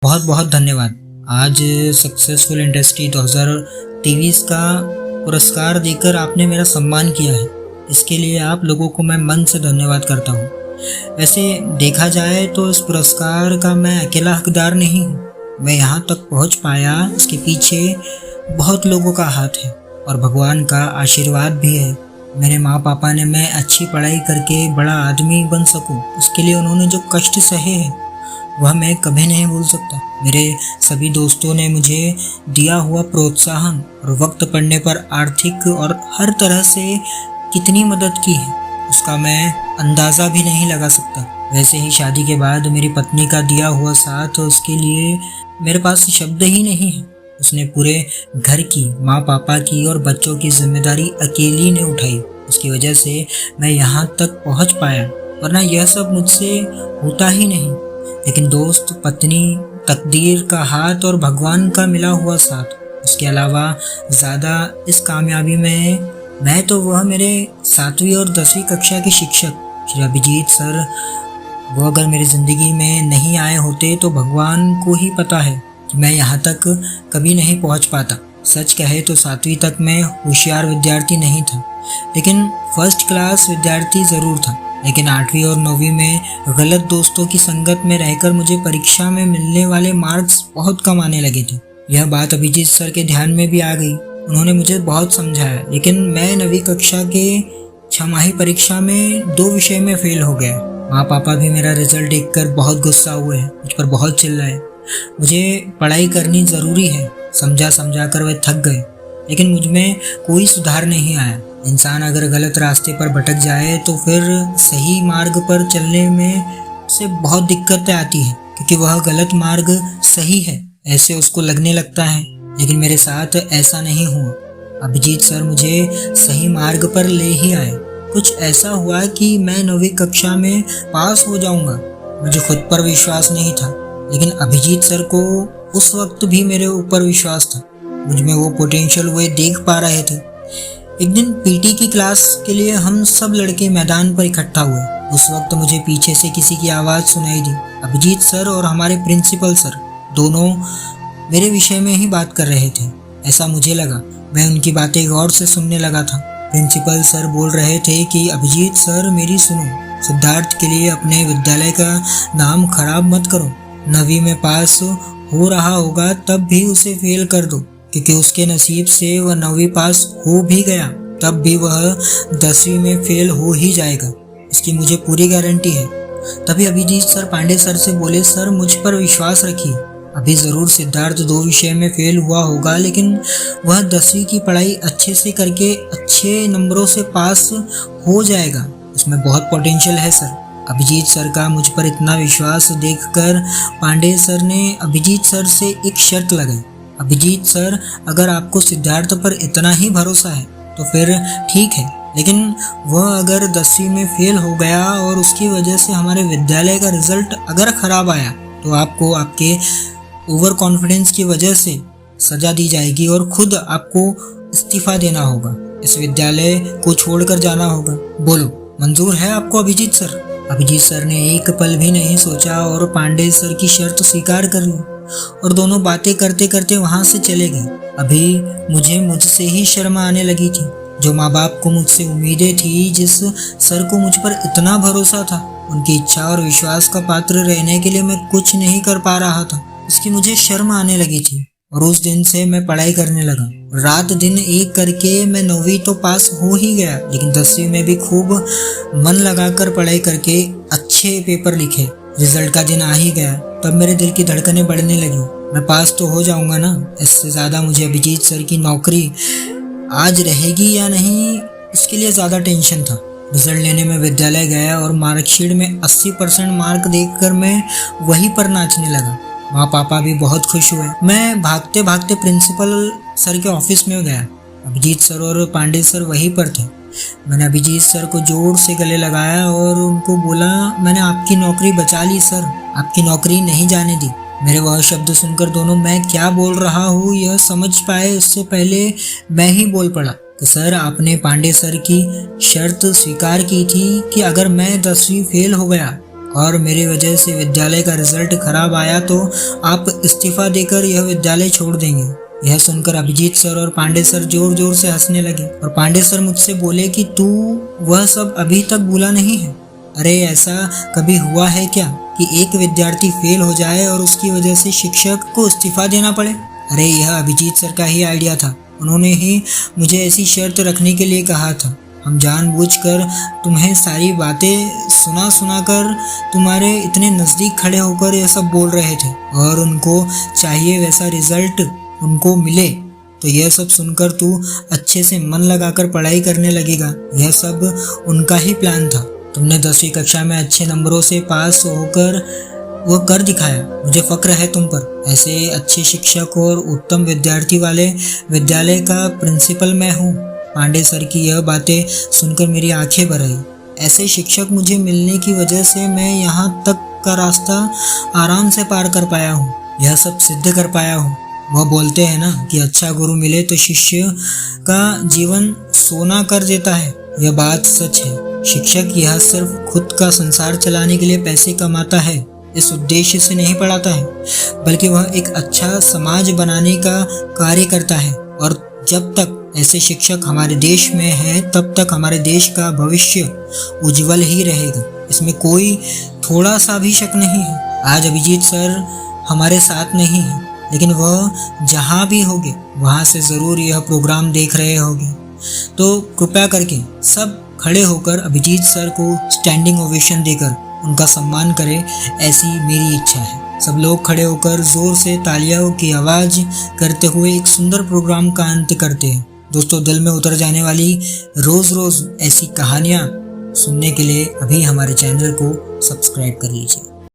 बहुत बहुत धन्यवाद। आज सक्सेसफुल इंडस्ट्री 2023 का पुरस्कार देकर आपने मेरा सम्मान किया है। इसके लिए आप लोगों को मैं मन से धन्यवाद करता हूँ। वैसे देखा जाए तो इस पुरस्कार का मैं अकेला हकदार नहीं हूँ। मैं यहाँ तक पहुँच पाया, इसके पीछे बहुत लोगों का हाथ है और भगवान का आशीर्वाद भी है। मेरे माँ पापा ने मैं अच्छी पढ़ाई करके बड़ा आदमी बन सकूं, उसके लिए उन्होंने जो कष्ट सहे हैं वह मैं कभी नहीं भूल सकता। मेरे सभी दोस्तों ने मुझे दिया हुआ प्रोत्साहन और वक्त पड़ने पर आर्थिक और हर तरह से कितनी मदद की है उसका मैं अंदाज़ा भी नहीं लगा सकता। वैसे ही शादी के बाद मेरी पत्नी का दिया हुआ साथ, उसके लिए मेरे पास शब्द ही नहीं है। उसने पूरे घर की, माँ पापा की और बच्चों की जिम्मेदारी अकेली ने उठाई। उसकी वजह से मैं यहाँ तक पहुँच पाया, वरना यह सब मुझसे होता ही नहीं। लेकिन दोस्त, पत्नी, तकदीर का हाथ और भगवान का मिला हुआ साथ, उसके अलावा ज़्यादा इस कामयाबी में मैं तो वह मेरे 7वीं और 10वीं कक्षा के शिक्षक श्री अभिजीत सर, वो अगर मेरी ज़िंदगी में नहीं आए होते तो भगवान को ही पता है कि मैं यहाँ तक कभी नहीं पहुँच पाता। सच कहे तो 7वीं तक मैं होशियार विद्यार्थी नहीं था, लेकिन फर्स्ट क्लास विद्यार्थी ज़रूर था। लेकिन 8वीं और 9वीं में गलत दोस्तों की संगत में रहकर मुझे परीक्षा में मिलने वाले मार्क्स बहुत कम आने लगे थे। यह बात अभिजीत सर के ध्यान में भी आ गई। उन्होंने मुझे बहुत समझाया, लेकिन मैं 9वीं कक्षा के छमाही परीक्षा में 2 विषय में फेल हो गया। माँ पापा भी मेरा रिजल्ट देखकर बहुत गुस्सा हुए हैं, मुझ पर बहुत चिल्लाए। मुझे पढ़ाई करनी ज़रूरी है समझा समझा कर वे थक गए, लेकिन मुझ में कोई सुधार नहीं आया। इंसान अगर गलत रास्ते पर भटक जाए तो फिर सही मार्ग पर चलने में उसे बहुत दिक्कतें आती हैं, क्योंकि वह गलत मार्ग सही है ऐसे उसको लगने लगता है। लेकिन मेरे साथ ऐसा नहीं हुआ। अभिजीत सर मुझे सही मार्ग पर ले ही आए। कुछ ऐसा हुआ कि मैं 9वीं कक्षा में पास हो जाऊंगा। मुझे खुद पर विश्वास नहीं था, लेकिन अभिजीत सर को उस वक्त भी मेरे ऊपर विश्वास था। मुझ में वो पोटेंशियल वे देख पा रहे थे। एक दिन पीटी की क्लास के लिए हम सब लड़के मैदान पर इकट्ठा हुए। उस वक्त मुझे पीछे से किसी की आवाज़ सुनाई दी। अभिजीत सर और हमारे प्रिंसिपल सर दोनों मेरे विषय में ही बात कर रहे थे, ऐसा मुझे लगा। मैं उनकी बातें गौर से सुनने लगा था। प्रिंसिपल सर बोल रहे थे कि अभिजीत सर, मेरी सुनो, सिद्धार्थ के लिए अपने विद्यालय का नाम खराब मत करो। 9वीं में पास हो रहा होगा तब भी उसे फेल कर दो, क्योंकि उसके नसीब से वह 9वीं पास हो भी गया तब भी वह 10वीं में फेल हो ही जाएगा, इसकी मुझे पूरी गारंटी है। तभी अभिजीत सर पांडे सर से बोले, सर मुझ पर विश्वास रखिए, अभी ज़रूर सिद्धार्थ 2 विषय में फेल हुआ होगा, लेकिन वह 10वीं की पढ़ाई अच्छे से करके अच्छे नंबरों से पास हो जाएगा, उसमें बहुत पोटेंशियल है सर। अभिजीत सर का मुझ पर इतना विश्वास देखकर पांडे सर ने अभिजीत सर से एक शर्त लगाई। अभिजीत सर, अगर आपको सिद्धार्थ पर इतना ही भरोसा है तो फिर ठीक है, लेकिन वह अगर 10वीं में फेल हो गया और उसकी वजह से हमारे विद्यालय का रिजल्ट अगर खराब आया तो आपको आपके ओवर कॉन्फिडेंस की वजह से सजा दी जाएगी और खुद आपको इस्तीफा देना होगा, इस विद्यालय को छोड़कर जाना होगा। बोलो, मंजूर है आपको अभिजीत सर? अभिजीत सर ने एक पल भी नहीं सोचा और पांडे सर की शर्त स्वीकार कर ली और दोनों बातें करते करते वहां से चले गए। अभी मुझसे ही शर्म आने लगी थी। जो माँ बाप को मुझसे उम्मीदें थी, जिस सर को मुझ पर इतना भरोसा था, उनकी इच्छा और विश्वास का पात्र रहने के लिए मैं कुछ नहीं कर पा रहा था, इसकी मुझे शर्म आने लगी थी। और उस दिन से मैं पढ़ाई करने लगा। रात दिन एक करके मैं 9वीं तो पास हो ही गया, लेकिन 10वीं में भी खूब मन लगाकर पढ़ाई करके अच्छे पेपर लिखे। रिजल्ट का दिन आ ही गया, तब मेरे दिल की धड़कनें बढ़ने लगी। मैं पास तो हो जाऊंगा ना, इससे ज़्यादा मुझे अभिजीत सर की नौकरी आज रहेगी या नहीं, इसके लिए ज़्यादा टेंशन था। रिजल्ट लेने में विद्यालय गया और मार्कशीट में 80% मार्क देखकर मैं वहीं पर नाचने लगा। माँ पापा भी बहुत खुश हुए। मैं भागते भागते प्रिंसिपल सर के ऑफिस में गया। अभिजीत सर और पांडे सर वहीं पर थे। मैंने अभिजीत सर को जोर से गले लगाया और उनको बोला, मैंने आपकी नौकरी बचा ली सर, आपकी नौकरी नहीं जाने दी। मेरे वह शब्द सुनकर दोनों मैं क्या बोल रहा हूँ यह समझ पाए, इससे पहले मैं ही बोल पड़ा कि सर, आपने पांडे सर की शर्त स्वीकार की थी कि अगर मैं 10वीं फेल हो गया और मेरी वजह से विद्यालय का रिजल्ट खराब आया तो आप इस्तीफा देकर यह विद्यालय छोड़ देंगे। यह सुनकर अभिजीत सर और पांडे सर जोर जोर से हंसने लगे और पांडे सर मुझसे बोले कि तू वह सब अभी तक भूला नहीं है। अरे ऐसा कभी हुआ है क्या कि एक विद्यार्थी फेल हो जाए और उसकी वजह से शिक्षक को इस्तीफा देना पड़े? अरे यह अभिजीत सर का ही आइडिया था। उन्होंने ही मुझे ऐसी शर्त रखने के लिए कहा था। हम जानबूझकर तुम्हें सारी बातें सुना कर तुम्हारे इतने नज़दीक खड़े होकर यह सब बोल रहे थे और उनको चाहिए वैसा रिजल्ट उनको मिले तो यह सब सुनकर तू अच्छे से मन लगाकर पढ़ाई करने लगेगा। यह सब उनका ही प्लान था। तुमने 10वीं कक्षा में अच्छे नंबरों से पास होकर वो कर दिखाया। मुझे फक्र है तुम पर। ऐसे अच्छे शिक्षक और उत्तम विद्यार्थी वाले विद्यालय का प्रिंसिपल मैं हूँ। पांडे सर की यह बातें सुनकर मेरी आंखें भर आई। ऐसे शिक्षक मुझे मिलने की वजह से मैं यहाँ तक का रास्ता आराम से पार कर पाया हूँ, यह सब सिद्ध कर पाया हूँ। वह बोलते हैं ना कि अच्छा गुरु मिले तो शिष्य का जीवन सोना कर देता है। यह बात सच है। शिक्षक यह सिर्फ खुद का संसार चलाने के लिए पैसे कमाता है, इस उद्देश्य से नहीं पढ़ाता है, बल्कि वह एक अच्छा समाज बनाने का कार्य करता है। और जब तक ऐसे शिक्षक हमारे देश में हैं तब तक हमारे देश का भविष्य उज्जवल ही रहेगा। इसमें कोई थोड़ा सा भी शक नहीं है। आज अभिजीत सर हमारे साथ नहीं है, लेकिन वह जहाँ भी होंगे वहाँ से ज़रूर यह प्रोग्राम देख रहे होंगे। तो कृपया करके सब खड़े होकर अभिजीत सर को स्टैंडिंग ओवेशन देकर उनका सम्मान करें, ऐसी मेरी इच्छा है। सब लोग खड़े होकर जोर से तालियों की आवाज़ करते हुए एक सुंदर प्रोग्राम का अंत करते हैं। दोस्तों, दिल में उतर जाने वाली रोज़ रोज़ ऐसी कहानियाँ सुनने के लिए अभी हमारे चैनल को सब्सक्राइब कर लीजिए।